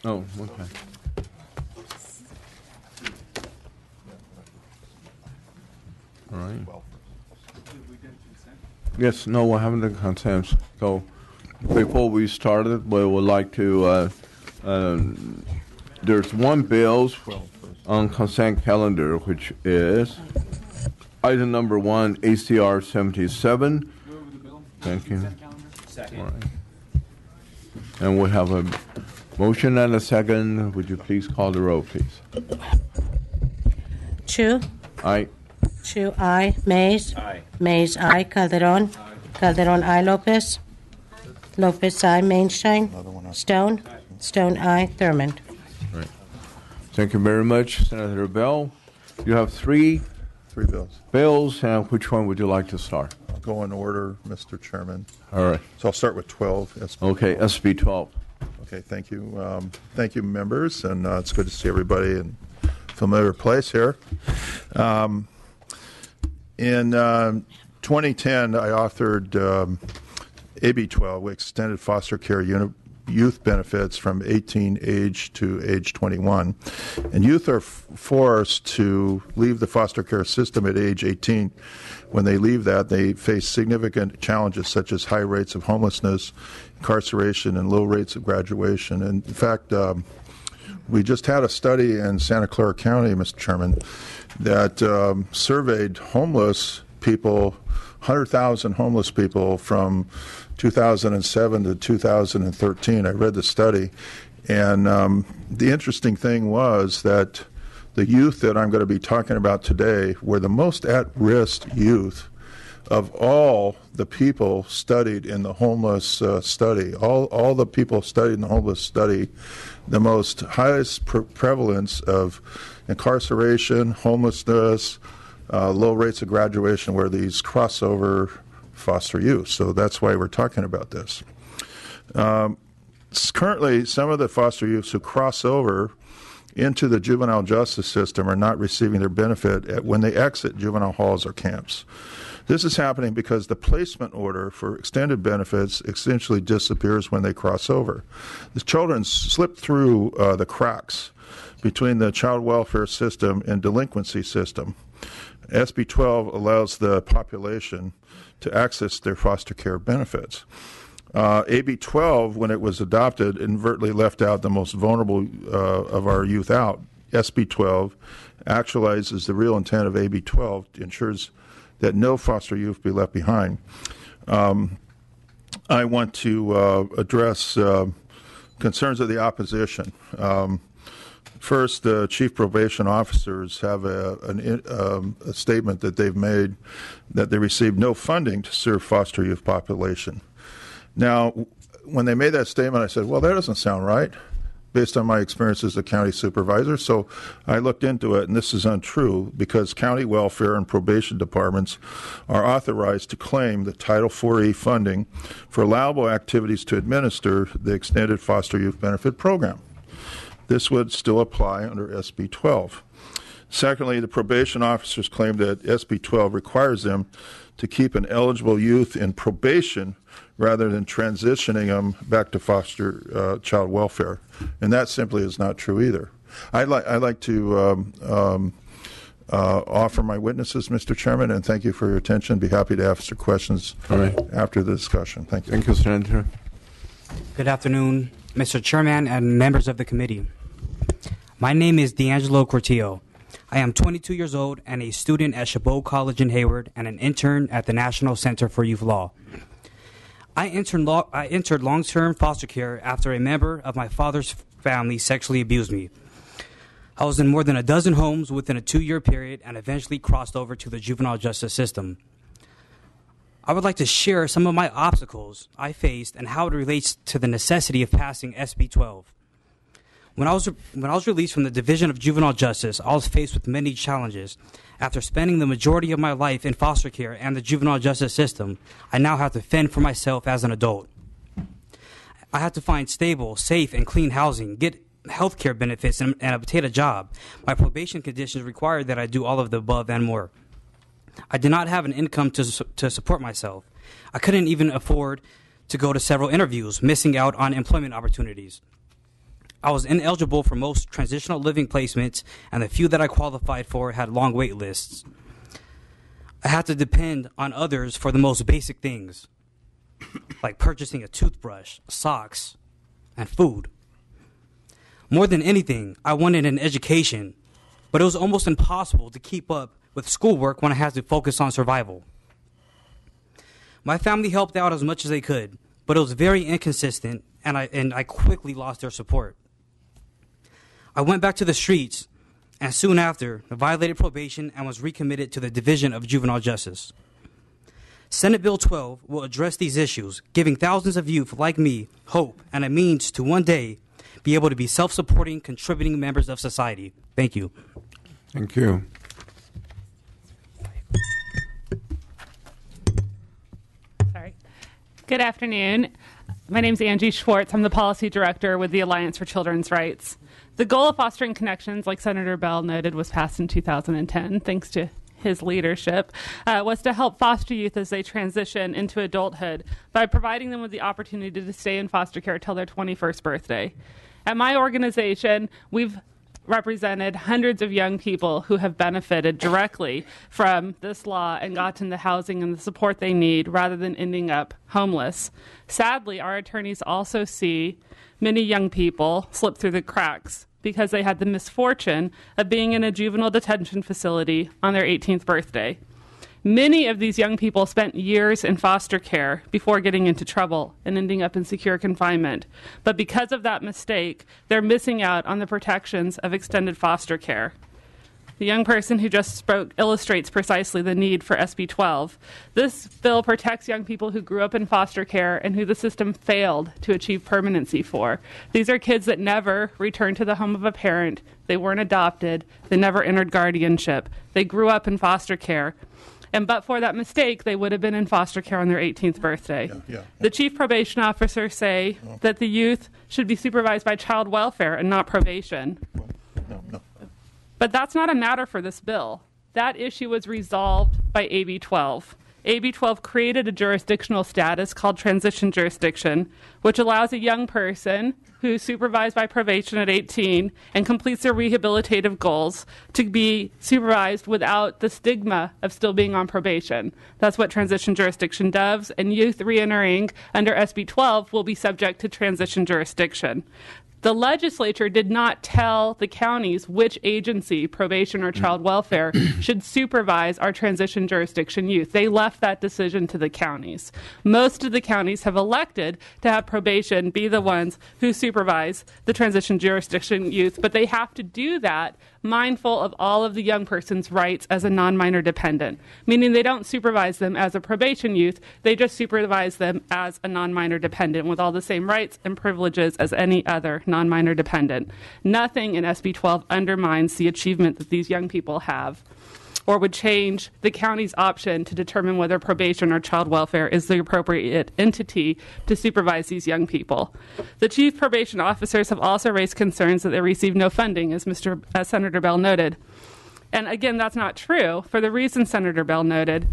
Oh, okay. All right. Yes, no, we're having the consent. So before we started, we would like to, there's one bill on consent calendar, which is item number 1, ACR 77. Move the bill. Thank you. Second. All right. And we have a motion and a second. Would you please call the roll, please? Chu. Aye. Chu, aye. Mays. Aye. Mays, aye. Calderon. Calderon, aye. Lopez. Lopez, aye. Mainstein. Stone. Stone, aye. Thurmond. Right. Thank you very much, Senator Bell. You have three bills, and which one would you like to start? I'll go in order, Mr. Chairman. All right. So I'll start with 12. SB Okay, 12. SB 12. Okay, thank you. Thank you, members, and it's good to see everybody in familiar place here. In 2010, I authored AB 12, which extended foster care youth benefits from 18 age to age 21. And youth are forced to leave the foster care system at age 18. When they leave that, they face significant challenges such as high rates of homelessness, incarceration, and low rates of graduation. And in fact, we just had a study in Santa Clara County, Mr. Chairman, that surveyed homeless people, 100,000 homeless people from 2007 to 2013. I read the study, and the interesting thing was that the youth that I'm going to be talking about today were the most at-risk youth of all the people studied in the homeless study. All the people studied in the homeless study, the most highest prevalence of incarceration, homelessness, low rates of graduation were these crossover foster youth. So that's why we're talking about this. Currently, some of the foster youths who cross over into the juvenile justice system are not receiving their benefit when they exit juvenile halls or camps. This is happening because the placement order for extended benefits essentially disappears when they cross over. The children slip through the cracks between the child welfare system and delinquency system. SB 12 allows the population to access their foster care benefits. AB 12, when it was adopted, inadvertently left out the most vulnerable of our youth out. SB 12 actualizes the real intent of AB 12, ensures that no foster youth be left behind. I want to address concerns of the opposition. First, the chief probation officers have a statement that they've made that they received no funding to serve foster youth population. Now, when they made that statement, I said, well, that doesn't sound right, based on my experience as a county supervisor. So I looked into it, and this is untrue because county welfare and probation departments are authorized to claim the Title IV-E funding for allowable activities to administer the Extended Foster Youth Benefit Program. This would still apply under SB 12. Secondly, the probation officers claim that SB 12 requires them to keep an eligible youth in probation rather than transitioning them back to foster child welfare. And that simply is not true either. I'd like to offer my witnesses, Mr. Chairman, and thank you for your attention. Be happy to answer questions after the discussion. Thank you. Thank you, Senator. Good afternoon, Mr. Chairman and members of the committee. My name is D'Angelo Cortillo. I am 22 years old and a student at Chabot College in Hayward and an intern at the National Center for Youth Law. I entered long-term foster care after a member of my father's family sexually abused me. I was in more than a dozen homes within a 2-year period and eventually crossed over to the juvenile justice system. I would like to share some of my obstacles I faced and how it relates to the necessity of passing SB 12. When I was released from the Division of Juvenile Justice, I was faced with many challenges. After spending the majority of my life in foster care and the juvenile justice system, I now have to fend for myself as an adult. I have to find stable, safe, and clean housing, get health care benefits, and obtain a job. My probation conditions require that I do all of the above and more. I did not have an income to support myself. I couldn't even afford to go to several interviews, missing out on employment opportunities. I was ineligible for most transitional living placements, and the few that I qualified for had long wait lists. I had to depend on others for the most basic things, like purchasing a toothbrush, socks, and food. More than anything, I wanted an education, but it was almost impossible to keep up with schoolwork when I had to focus on survival. My family helped out as much as they could, but it was very inconsistent, and I quickly lost their support. I went back to the streets, and soon after, violated probation and was recommitted to the Division of Juvenile Justice. Senate Bill 12 will address these issues, giving thousands of youth like me hope and a means to one day be able to be self-supporting, contributing members of society. Thank you. Thank you. Sorry. Good afternoon. My name is Angie Schwartz. I'm the Policy Director with the Alliance for Children's Rights. The goal of fostering connections, like Senator Bell noted, was passed in 2010, thanks to his leadership, was to help foster youth as they transition into adulthood by providing them with the opportunity to stay in foster care till their 21st birthday. At my organization, we've represented hundreds of young people who have benefited directly from this law and gotten the housing and the support they need rather than ending up homeless. Sadly, our attorneys also see many young people slip through the cracks because they had the misfortune of being in a juvenile detention facility on their 18th birthday. Many of these young people spent years in foster care before getting into trouble and ending up in secure confinement. But because of that mistake, they're missing out on the protections of extended foster care. The young person who just spoke illustrates precisely the need for SB 12. This bill protects young people who grew up in foster care and who the system failed to achieve permanency for. These are kids that never returned to the home of a parent. They weren't adopted. They never entered guardianship. They grew up in foster care. And but for that mistake, they would have been in foster care on their 18th birthday. The chief probation officers say that the youth should be supervised by child welfare and not probation. No. But that's not a matter for this bill. That issue was resolved by AB 12. AB 12 created a jurisdictional status called transition jurisdiction, which allows a young person who's supervised by probation at 18 and completes their rehabilitative goals to be supervised without the stigma of still being on probation. That's what transition jurisdiction does, and youth reentering under SB 12 will be subject to transition jurisdiction. The legislature did not tell the counties which agency, probation or child welfare, should supervise our transition jurisdiction youth. They left that decision to the counties. Most of the counties have elected to have probation be the ones who supervise the transition jurisdiction youth, but they have to do that mindful of all of the young person's rights as a non-minor dependent, meaning they don't supervise them as a probation youth, they just supervise them as a non-minor dependent with all the same rights and privileges as any other non-minor dependent. Nothing in SB 12 undermines the achievement that these young people have or would change the county's option to determine whether probation or child welfare is the appropriate entity to supervise these young people. The chief probation officers have also raised concerns that they receive no funding, as Senator Bell noted. And again, that's not true for the reason Senator Bell noted.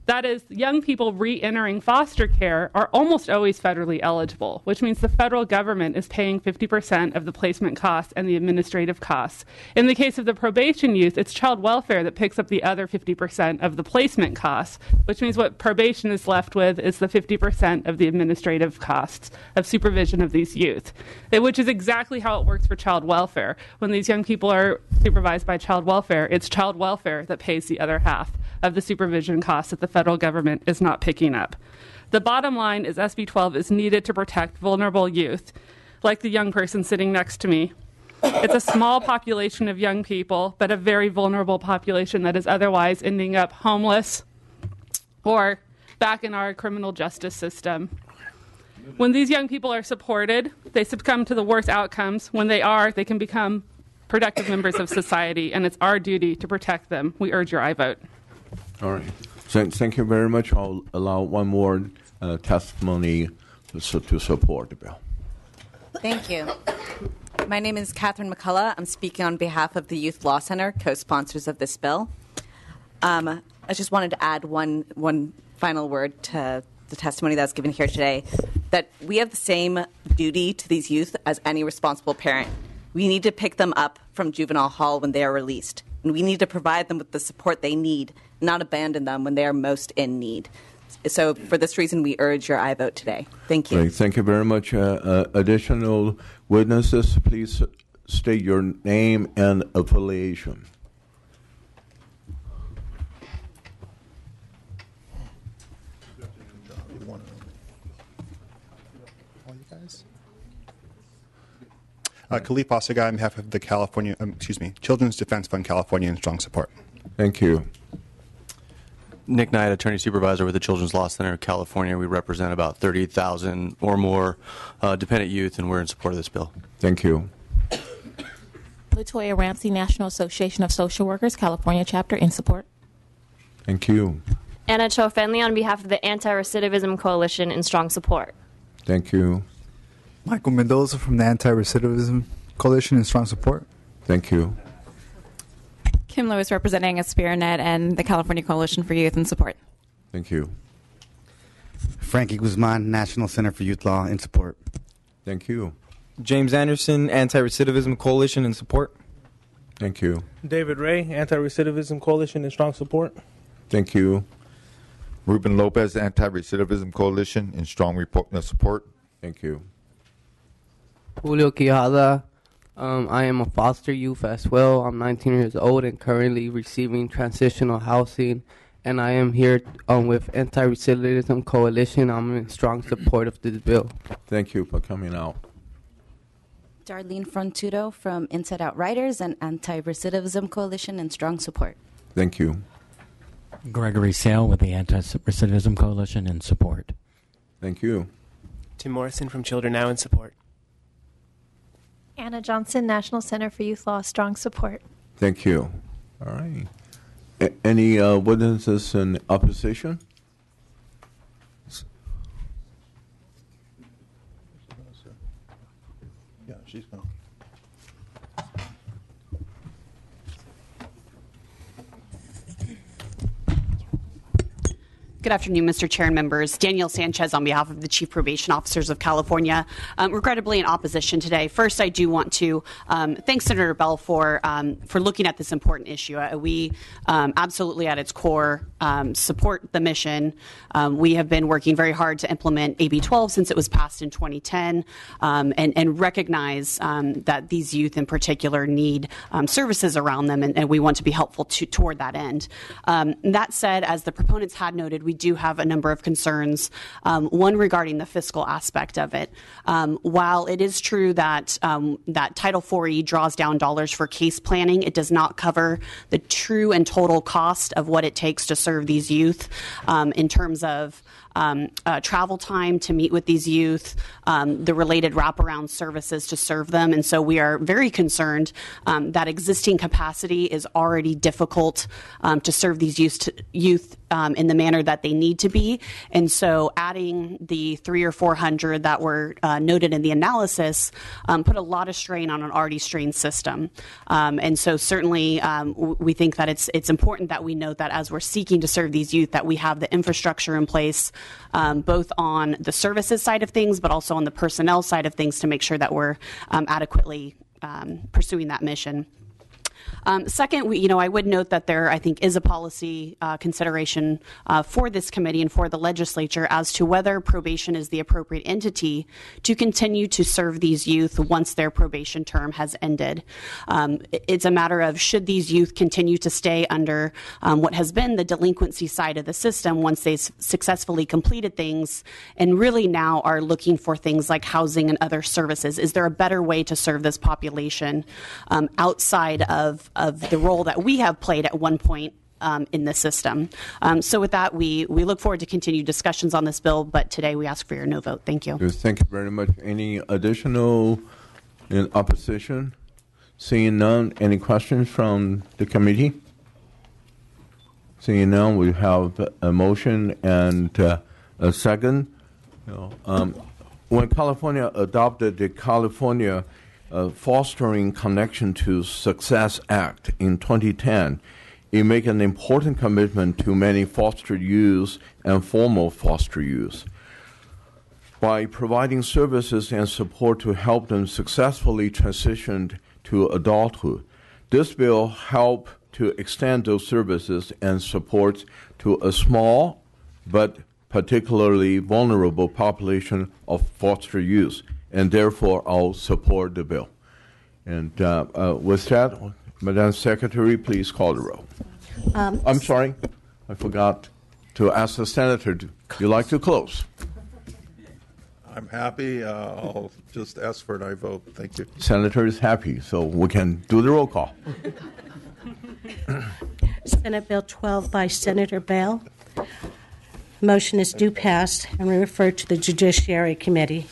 That is, young people re-entering foster care are almost always federally eligible, which means the federal government is paying 50% of the placement costs and the administrative costs. In the case of the probation youth, it's child welfare that picks up the other 50% of the placement costs, which means what probation is left with is the 50% of the administrative costs of supervision of these youth, which is exactly how it works for child welfare. When these young people are supervised by child welfare, it's child welfare that pays the other half of the supervision costs that the federal government is not picking up. The bottom line is SB 12 is needed to protect vulnerable youth, like the young person sitting next to me. It's a small population of young people, but a very vulnerable population that is otherwise ending up homeless or back in our criminal justice system. When these young people are supported, they succumb to the worst outcomes. When they are, they can become productive members of society, and it's our duty to protect them. We urge your aye vote. All right. Thank you very much. I'll allow one more testimony to support the bill. Thank you. My name is Catherine McCullough. I'm speaking on behalf of the Youth Law Center, co-sponsors of this bill. I just wanted to add one final word to the testimony that was given here today. that we have the same duty to these youth as any responsible parent. We need to pick them up from juvenile hall when they are released, and we need to provide them with the support they need, not abandon them when they are most in need. So for this reason, we urge your aye vote today. Thank you. Great. Thank you very much. Additional witnesses, please state your name and affiliation. Khalif Osagai on behalf of the Children's Defense Fund California in strong support. Thank you. Nick Knight, Attorney Supervisor with the Children's Law Center of California. We represent about 30,000 or more dependent youth, and we're in support of this bill. Thank you. Latoya Ramsey, National Association of Social Workers, California chapter, in support. Thank you. Anna Cho Fenley on behalf of the Anti-Recidivism Coalition in strong support. Thank you. Michael Mendoza from the Anti-Recidivism Coalition in strong support. Thank you. Kim Lewis representing Aspiranet and the California Coalition for Youth in support. Thank you. Frankie Guzman, National Center for Youth Law in support. Thank you. James Anderson, Anti-Recidivism Coalition in support. Thank you. David Ray, Anti-Recidivism Coalition in strong support. Thank you. Ruben Lopez, Anti-Recidivism Coalition in strong support. Thank you. Julio Quijada, I am a foster youth as well. I'm 19 years old and currently receiving transitional housing, and I am here with Anti-Recidivism Coalition. I'm in strong support of this bill. Thank you for coming out. Darlene Frontudo from Inside Out Writers and Anti-Recidivism Coalition in strong support. Thank you. Gregory Sale with the Anti-Recidivism Coalition in support. Thank you. Tim Morrison from Children Now in support. Anna Johnson, National Center for Youth Law, strong support. Thank you. All right. Any witnesses in opposition? Yeah, she's going. Good afternoon, Mr. Chair and members. Danielle Sanchez on behalf of the Chief Probation Officers of California. Regrettably in opposition today. First, I do want to thank Senator Bell for looking at this important issue. We absolutely at its core support the mission. We have been working very hard to implement AB 12 since it was passed in 2010 and recognize that these youth in particular need services around them, and we want to be helpful toward that end. That said, as the proponents had noted, we do have a number of concerns, one regarding the fiscal aspect of it. While it is true that that Title 4E draws down dollars for case planning, it does not cover the true and total cost of what it takes to serve these youth in terms of travel time to meet with these youth, the related wraparound services to serve them. And so we are very concerned that existing capacity is already difficult to serve these youth in the manner that they need to be. And so adding the 300 or 400 that were noted in the analysis put a lot of strain on an already strained system. And so certainly we think that it's important that we note that as we're seeking to serve these youth, that we have the infrastructure in place, both on the services side of things, but also on the personnel side of things to make sure that we're adequately pursuing that mission. Second, I would note that there, I think, is a policy consideration for this committee and for the legislature as to whether probation is the appropriate entity to continue to serve these youth once their probation term has ended. It's a matter of should these youth continue to stay under what has been the delinquency side of the system once they've successfully completed things and really now are looking for things like housing and other services. Is there a better way to serve this population outside of the role that we have played at one point in the system? So with that, we look forward to continued discussions on this bill, but today we ask for your no vote. Thank you. Thank you very much. Any additional in opposition? Seeing none, any questions from the committee? Seeing none, we have a motion and a second. When California adopted the California Fostering Connection to Success Act in 2010, it made an important commitment to many foster youth and former foster youth. by providing services and support to help them successfully transition to adulthood. This bill helps to extend those services and supports to a small but particularly vulnerable population of foster youth, and therefore I'll support the bill. And with that, Madam Secretary, please call the roll. I'm sorry, I forgot to ask the Senator, do you like to close? I'm happy. I'll just ask for an aye vote. Thank you. Senator is happy, so we can do the roll call. Senate Bill 12 by Senator Bell. Motion is due passed and we refer to the Judiciary Committee.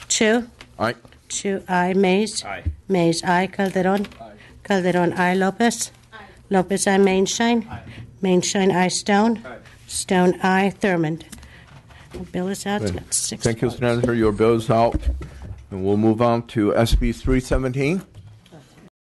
Chu? Aye. Chu, aye. Mays? Aye. Mays, aye. Calderon? Aye. Calderon, aye. Lopez? Aye. Lopez, aye. Mainshine? Aye. Mainshine, aye. Stone? Aye. Stone, aye. Thurmond? The bill is out. Thank you, Senator. Your bill is out. And we'll move on to SB 317.